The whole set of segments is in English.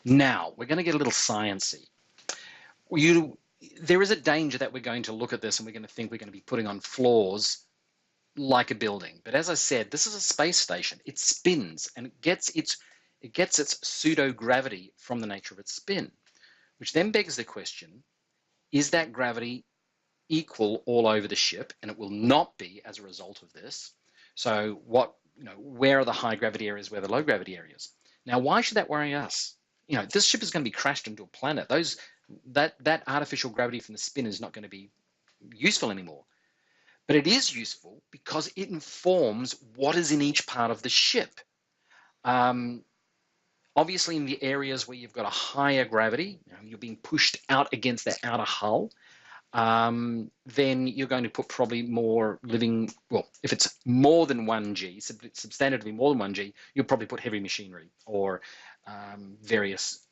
Now, we're going to get a little sciencey. There is a danger that we're going to look at this and we're going to think we're going to be putting on floors like a building. But as I said, this is a space station. It spins and it gets its pseudo-gravity from the nature of its spin, which then begs the question, is that gravity equal all over the ship? And it will not be as a result of this. So where are the high gravity areas, where are the low gravity areas? Now, why should that worry us? This ship is going to be crashed into a planet. That artificial gravity from the spin is not going to be useful anymore. But it is useful because it informs what is in each part of the ship. Obviously, in the areas where you've got a higher gravity, you're being pushed out against that outer hull, then you're going to put probably more if it's more than 1G, substantively more than 1G, you'll probably put heavy machinery or various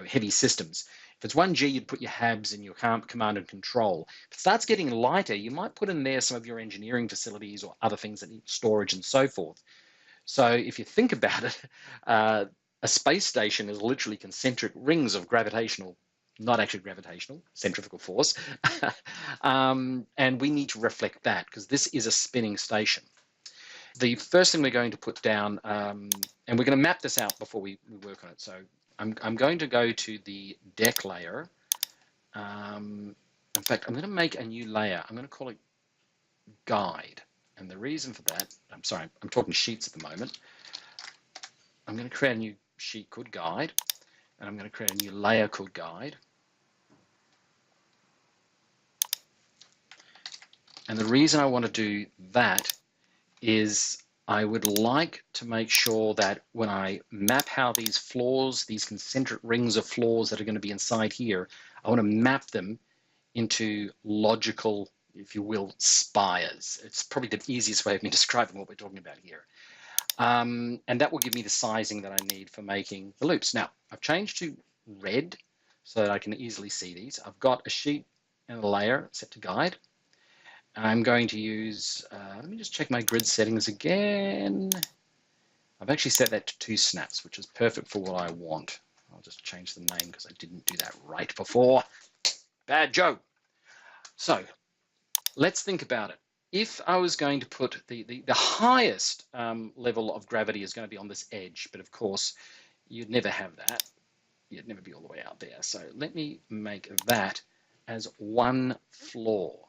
heavy systems. If it's 1G, you'd put your HABs and your command and control. If it starts getting lighter, you might put in there some of your engineering facilities or other things that need storage and so forth. So if you think about it, a space station is literally concentric rings of gravitational, not actually gravitational, centrifugal force. And we need to reflect that because this is a spinning station. The first thing we're going to put down, and we're going to map this out before we work on it. So I'm going to go to the deck layer. In fact, I'm going to make a new layer. I'm going to call it guide. And the reason for that, I'm sorry, I'm talking sheets at the moment. I'm going to create a new sheet called guide. And I'm going to create a new layer called guide. And the reason I want to do that is I would like to make sure that when I map how these floors, these concentric rings of floors that are going to be inside here, I want to map them into logical, if you will, spires. It's probably the easiest way of me describing what we're talking about here. And that will give me the sizing that I need for making the loops. Now, I've changed to red so that I can easily see these. I've got a sheet and a layer set to guide. I'm going to use, let me just check my grid settings again. I've actually set that to 2 snaps, which is perfect for what I want. I'll just change the name because I didn't do that right before. Bad joke. So let's think about it. If I was going to put the highest level of gravity is going to be on this edge, but of course you'd never have that. You'd never be all the way out there. So let me make that as 1 floor.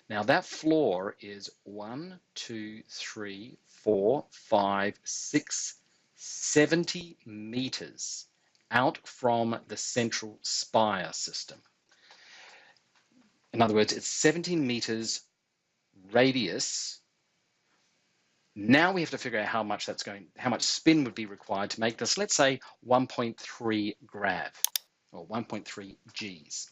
Now that floor is 1, 2, 3, 4, 5, 6, 70 meters out from the central spire system. In other words, it's 17 meters radius. Now we have to figure out how much spin would be required to make this, let's say 1.3 grav or 1.3 Gs.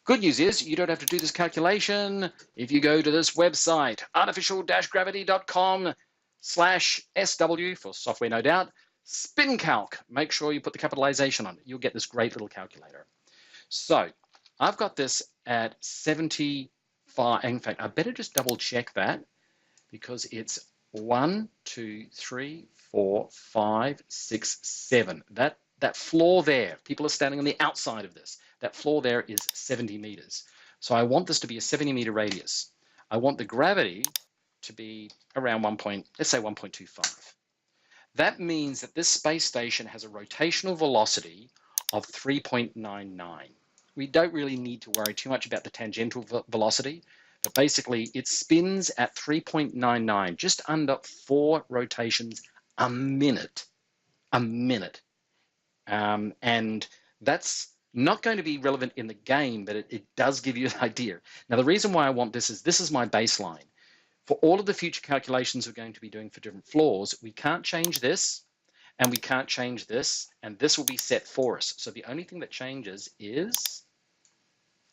Good news is you don't have to do this calculation. If you go to this website, artificial-gravity.com/SW for software, no doubt, spin calc, make sure you put the capitalization on it. You'll get this great little calculator. So I've got this at 75. In fact, I better just double check that because it's 1, 2, 3, 4, 5, 6, 7. That floor there, people are standing on the outside of this. That floor there is 70 meters. So I want this to be a 70 meter radius. I want the gravity to be around let's say 1.25. That means that this space station has a rotational velocity of 3.99. We don't really need to worry too much about the tangential velocity, but basically it spins at 3.99, just under 4 rotations a minute. And that's not going to be relevant in the game, but it does give you an idea. Now, the reason why I want this is my baseline. For all of the future calculations we're going to be doing for different floors, we can't change this, and we can't change this, and this will be set for us. So the only thing that changes is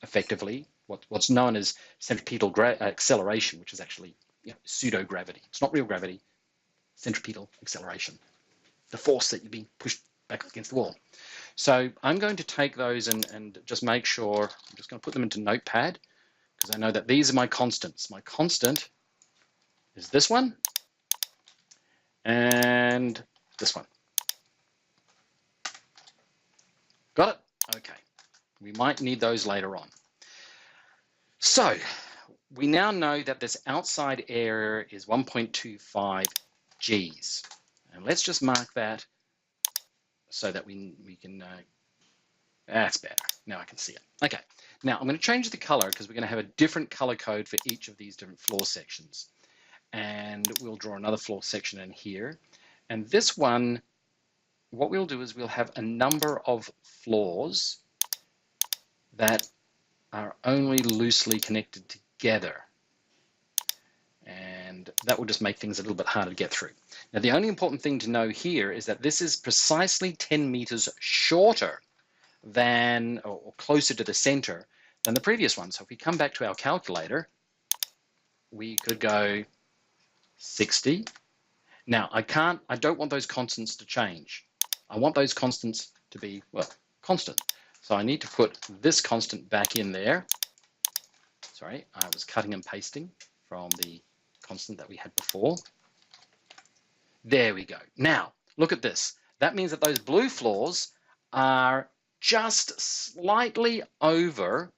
effectively what's known as centripetal acceleration, which is actually pseudo-gravity. It's not real gravity, centripetal acceleration, the force that you're being pushed back against the wall. So I'm going to take those and just make sure, I'm just going to put them into Notepad because I know that these are my constants. My constant is this one and this one. Got it? Okay. We might need those later on. So we now know that this outside area is 1.25 Gs. And let's just mark that so that we can, that's better. Now I can see it. Okay. Now I'm going to change the color because we're going to have a different color code for each of these different floor sections. And we'll draw another floor section in here. And this one, what we'll do is we'll have a number of floors that are only loosely connected together. And that will just make things a little bit harder to get through. Now, the only important thing to know here is that this is precisely 10 meters shorter than, or closer to the center than the previous one. So if we come back to our calculator, we could go 60. Now, I don't want those constants to change. I want those constants to be, well, constant. So I need to put this constant back in there. Sorry, I was cutting and pasting from the constant that we had before. There we go. Now, look at this. That means that those blue floors are just slightly over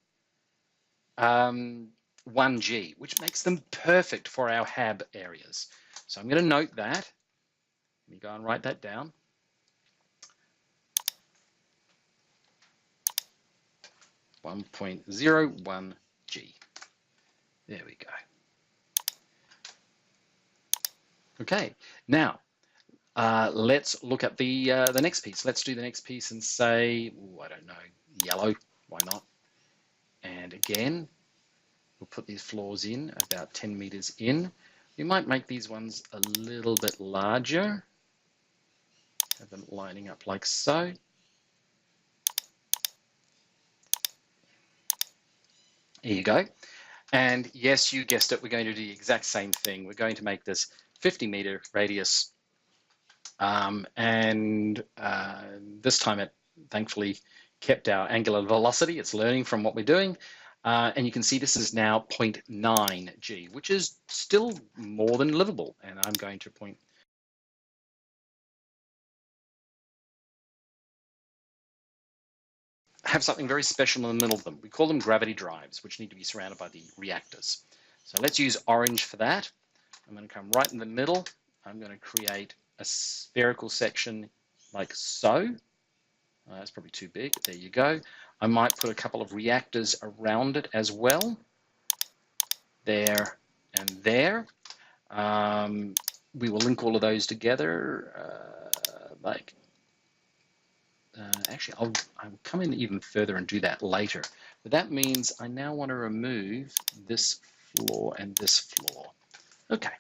1G, which makes them perfect for our HAB areas. So I'm going to note that. Let me go and write that down. .01 G. There we go. Okay, now let's look at the next piece. Let's do the next piece and say, ooh, I don't know, yellow, why not? And again, we'll put these floors in about 10 meters in. We might make these ones a little bit larger. Have them lining up like so. There you go. And yes, you guessed it, we're going to do the exact same thing. We're going to make this 50-meter radius. This time it thankfully kept our angular velocity. It's learning from what we're doing. And you can see this is now 0.9 G, which is still more than livable. And I'm going to have something very special in the middle of them. We call them gravity drives, which need to be surrounded by the reactors. So let's use orange for that. I'm going to come right in the middle. I'm going to create a spherical section like so. That's probably too big. There you go. I might put a couple of reactors around it as well. There and there. We will link all of those together actually, I'll come in even further and do that later. But that means I now want to remove this floor and this floor. Okay.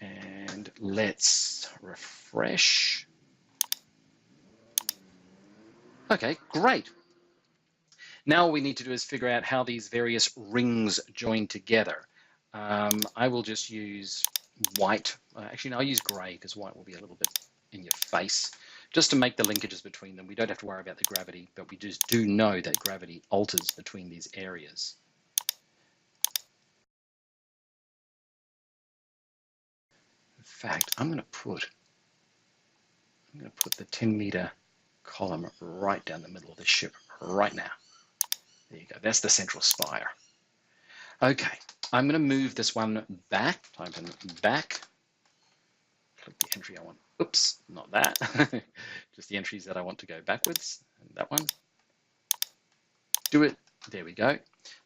And let's refresh. Okay, great. Now all we need to do is figure out how these various rings join together. I will just use white. Actually, no, I'll use gray because white will be a little bit in your face, just to make the linkages between them. We don't have to worry about the gravity, but we just do know that gravity alters between these areas. In fact, I'm going to put the 10-meter column right down the middle of the ship right now. There you go. That's the central spire. Okay, I'm going to move this one back. Type in back. Click the entry I want. Oops, not that. Just the entries that I want to go backwards. And that one. Do it. There we go.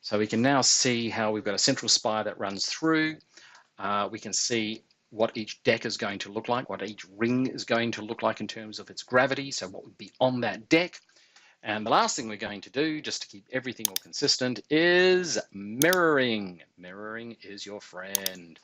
So we can now see how we've got a central spire that runs through. We can see what each deck is going to look like, what each ring is going to look like in terms of its gravity, so what would be on that deck. And the last thing we're going to do, just to keep everything all consistent, is mirroring. Mirroring is your friend.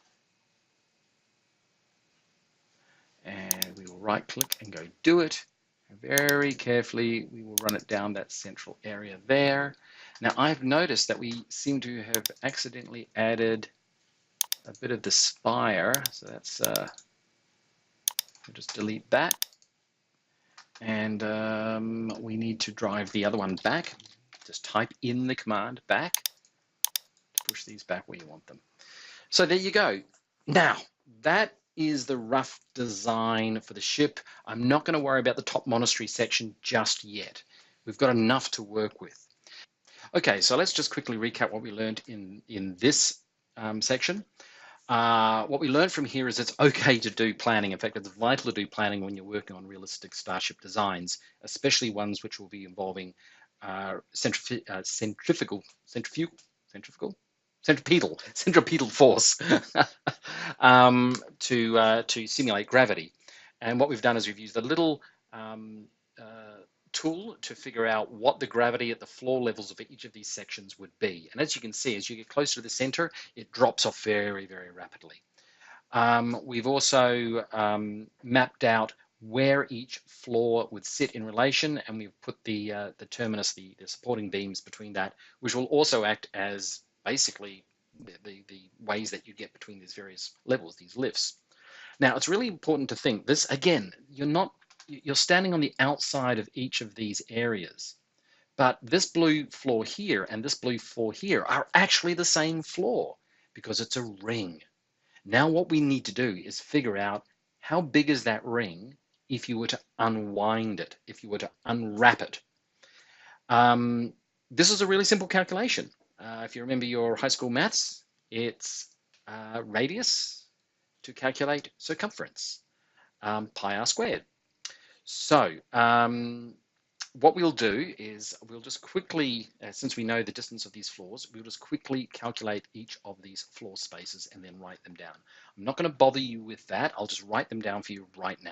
And we will right-click and go do it. And very carefully, we will run it down that central area there. Now, I've noticed that we seem to have accidentally added a bit of the spire, so that's we'll just delete that, and we need to drive the other one back. Just type in the command back to push these back where you want them. So there you go. Now that is the rough design for the ship. I'm not going to worry about the top monastery section just yet. We've got enough to work with. Okay, so let's just quickly recap what we learned in this section. What we learned from here is it's okay to do planning. In fact, it's vital to do planning when you're working on realistic starship designs, especially ones which will be involving centripetal force to simulate gravity. And what we've done is we've used a little tool to figure out what the gravity at the floor levels of each of these sections would be. And as you can see, as you get closer to the center, it drops off very, very rapidly. We've also mapped out where each floor would sit in relation, and we've put the terminus, the supporting beams between that, which will also act as basically the ways that you get between these various levels, these lifts. Now, it's really important to think this, again, you're standing on the outside of each of these areas, but this blue floor here and this blue floor here are actually the same floor because it's a ring. Now what we need to do is figure out how big is that ring if you were to unwind it, if you were to unwrap it. This is a really simple calculation. If you remember your high school maths, it's radius to calculate circumference, pi r squared. So what we'll do is we'll just quickly, since we know the distance of these floors, we'll just quickly calculate each of these floor spaces and then write them down. I'm not going to bother you with that. I'll just write them down for you right now.